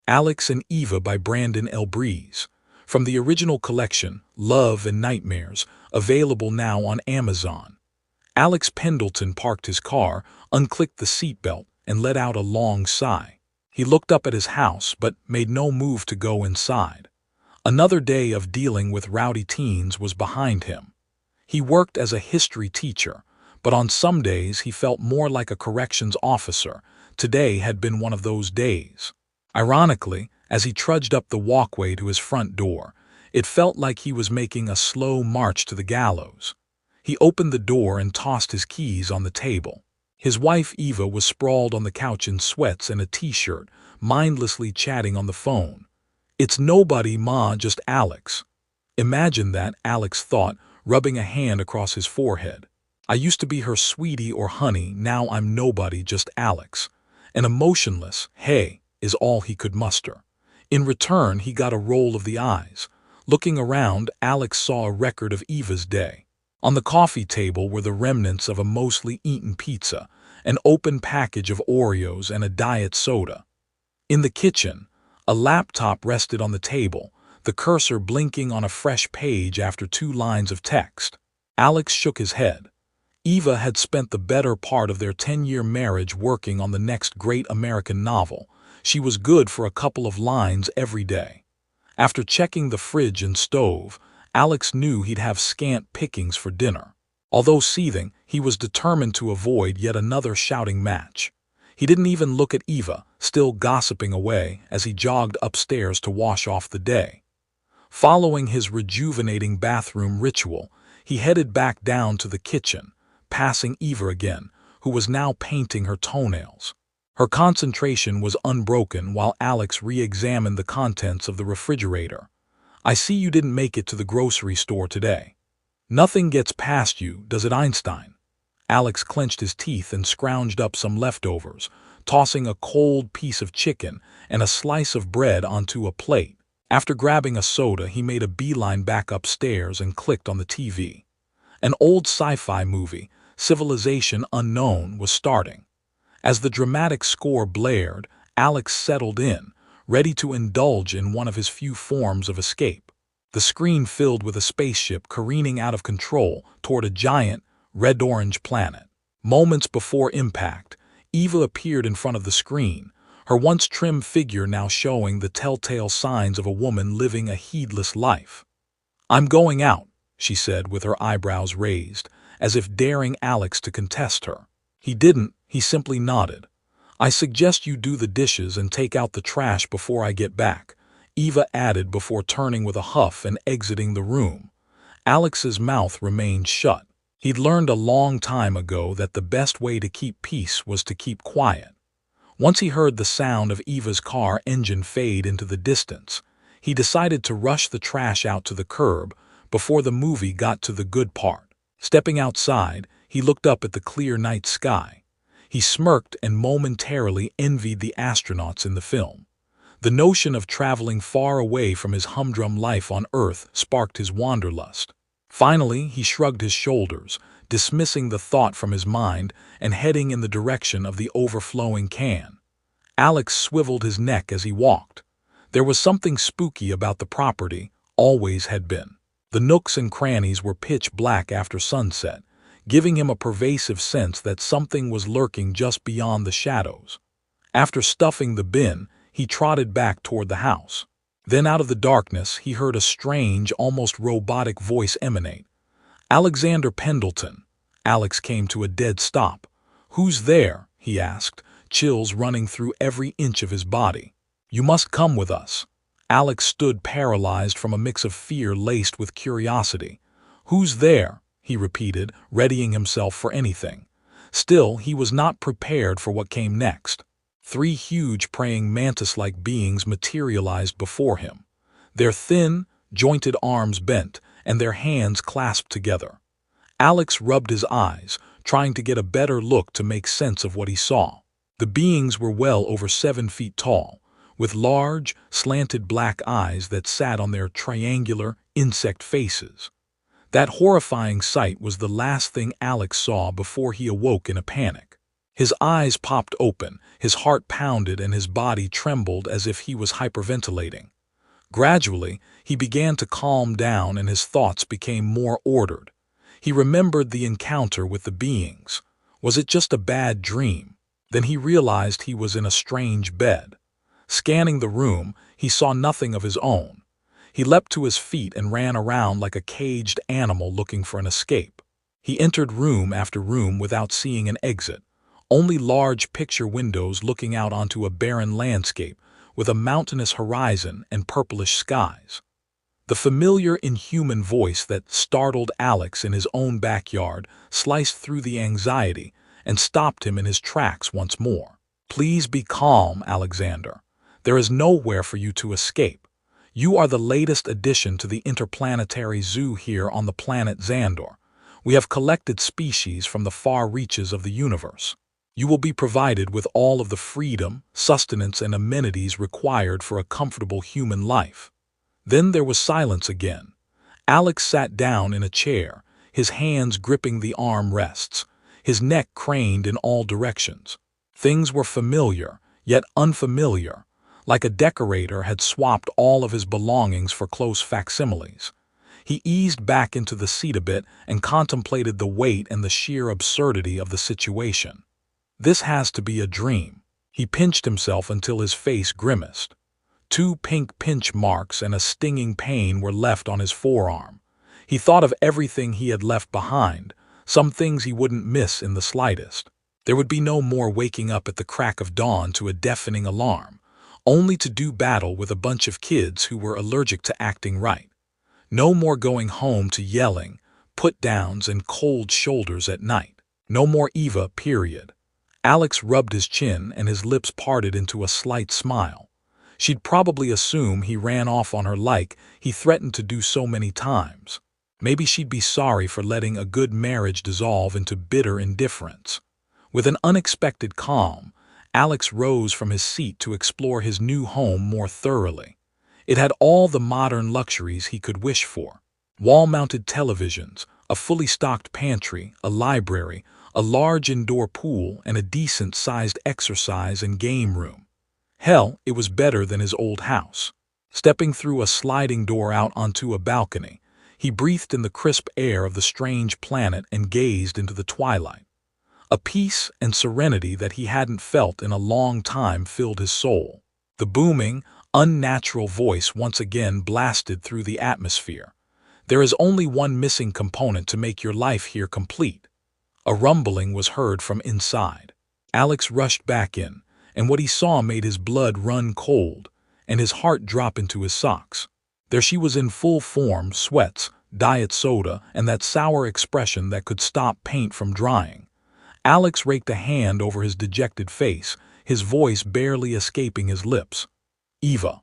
Alex and Eva by Brandon L. Breeze. From the original collection, Love and Nightmares, available now on Amazon. Alex Pendleton parked his car, unclicked the seatbelt, and let out a long sigh. He looked up at his house but made no move to go inside. Another day of dealing with rowdy teens was behind him. He worked as a history teacher, but on some days he felt more like a corrections officer. Today had been one of those days. Ironically, as he trudged up the walkway to his front door, it felt like he was making a slow march to the gallows. He opened the door and tossed his keys on the table. His wife Eva was sprawled on the couch in sweats and a t-shirt, mindlessly chatting on the phone. "It's nobody, Ma, just Alex." Imagine that, Alex thought, rubbing a hand across his forehead. "I used to be her sweetie or honey, now I'm nobody, just Alex." An emotionless, "Hey," is all he could muster. In return, he got a roll of the eyes. Looking around, Alex saw a record of Eva's day. On the coffee table were the remnants of a mostly eaten pizza, an open package of Oreos, and a diet soda. In the kitchen, a laptop rested on the table, the cursor blinking on a fresh page after 2 lines of text. Alex shook his head. Eva had spent the better part of their 10-year marriage working on the next great American novel. She was good for a couple of lines every day. After checking the fridge and stove, Alex knew he'd have scant pickings for dinner. Although seething, he was determined to avoid yet another shouting match. He didn't even look at Eva, still gossiping away, as he jogged upstairs to wash off the day. Following his rejuvenating bathroom ritual, he headed back down to the kitchen, passing Eva again, who was now painting her toenails. Her concentration was unbroken while Alex re-examined the contents of the refrigerator. "I see you didn't make it to the grocery store today. Nothing gets past you, does it, Einstein?" Alex clenched his teeth and scrounged up some leftovers, tossing a cold piece of chicken and a slice of bread onto a plate. After grabbing a soda, he made a beeline back upstairs and clicked on the TV. An old sci-fi movie, Civilization Unknown, was starting. As the dramatic score blared, Alex settled in, ready to indulge in one of his few forms of escape. The screen filled with a spaceship careening out of control toward a giant, red-orange planet. Moments before impact, Eva appeared in front of the screen, her once trim figure now showing the telltale signs of a woman living a heedless life. "I'm going out," she said with her eyebrows raised, as if daring Alex to contest her. He didn't, he simply nodded. "I suggest you do the dishes and take out the trash before I get back," Eva added before turning with a huff and exiting the room. Alex's mouth remained shut. He'd learned a long time ago that the best way to keep peace was to keep quiet. Once he heard the sound of Eva's car engine fade into the distance, he decided to rush the trash out to the curb before the movie got to the good part. Stepping outside, he looked up at the clear night sky. He smirked and momentarily envied the astronauts in the film. The notion of traveling far away from his humdrum life on Earth sparked his wanderlust. Finally, he shrugged his shoulders, dismissing the thought from his mind and heading in the direction of the overflowing can. Alex swiveled his neck as he walked. There was something spooky about the property, always had been. The nooks and crannies were pitch black after sunset, giving him a pervasive sense that something was lurking just beyond the shadows. After stuffing the bin, he trotted back toward the house. Then out of the darkness, he heard a strange, almost robotic voice emanate. "Alexander Pendleton." Alex came to a dead stop. "Who's there?" he asked, chills running through every inch of his body. "You must come with us." Alex stood paralyzed from a mix of fear laced with curiosity. "Who's there?" he repeated, readying himself for anything. Still, he was not prepared for what came next. 3 huge praying mantis-like beings materialized before him. Their thin, jointed arms bent, and their hands clasped together. Alex rubbed his eyes, trying to get a better look to make sense of what he saw. The beings were well over 7 feet tall, with large, slanted black eyes that sat on their triangular, insect faces. That horrifying sight was the last thing Alex saw before he awoke in a panic. His eyes popped open, his heart pounded, and his body trembled as if he was hyperventilating. Gradually, he began to calm down and his thoughts became more ordered. He remembered the encounter with the beings. Was it just a bad dream? Then he realized he was in a strange bed. Scanning the room, he saw nothing of his own. He leapt to his feet and ran around like a caged animal looking for an escape. He entered room after room without seeing an exit. Only large picture windows looking out onto a barren landscape with a mountainous horizon and purplish skies. The familiar inhuman voice that startled Alex in his own backyard sliced through the anxiety and stopped him in his tracks once more. "Please be calm, Alexander. There is nowhere for you to escape. You are the latest addition to the interplanetary zoo here on the planet Xandor. We have collected species from the far reaches of the universe. You will be provided with all of the freedom, sustenance, and amenities required for a comfortable human life." Then there was silence again. Alex sat down in a chair, his hands gripping the arm rests, his neck craned in all directions. Things were familiar, yet unfamiliar, like a decorator had swapped all of his belongings for close facsimiles. He eased back into the seat a bit and contemplated the weight and the sheer absurdity of the situation. This has to be a dream. He pinched himself until his face grimaced. 2 pink pinch marks and a stinging pain were left on his forearm. He thought of everything he had left behind, some things he wouldn't miss in the slightest. There would be no more waking up at the crack of dawn to a deafening alarm, only to do battle with a bunch of kids who were allergic to acting right. No more going home to yelling, put-downs, and cold shoulders at night. No more Eva, period. Alex rubbed his chin and his lips parted into a slight smile. She'd probably assume he ran off on her like he threatened to do so many times. Maybe she'd be sorry for letting a good marriage dissolve into bitter indifference. With an unexpected calm, Alex rose from his seat to explore his new home more thoroughly. It had all the modern luxuries he could wish for. Wall-mounted televisions, a fully stocked pantry, a library, a large indoor pool, and a decent-sized exercise and game room. Hell, it was better than his old house. Stepping through a sliding door out onto a balcony, he breathed in the crisp air of the strange planet and gazed into the twilight. A peace and serenity that he hadn't felt in a long time filled his soul. The booming, unnatural voice once again blasted through the atmosphere. "There is only one missing component to make your life here complete." A rumbling was heard from inside. Alex rushed back in, and what he saw made his blood run cold and his heart drop into his socks. There she was in full form, sweats, diet soda, and that sour expression that could stop paint from drying. Alex raked a hand over his dejected face, his voice barely escaping his lips. "Eva."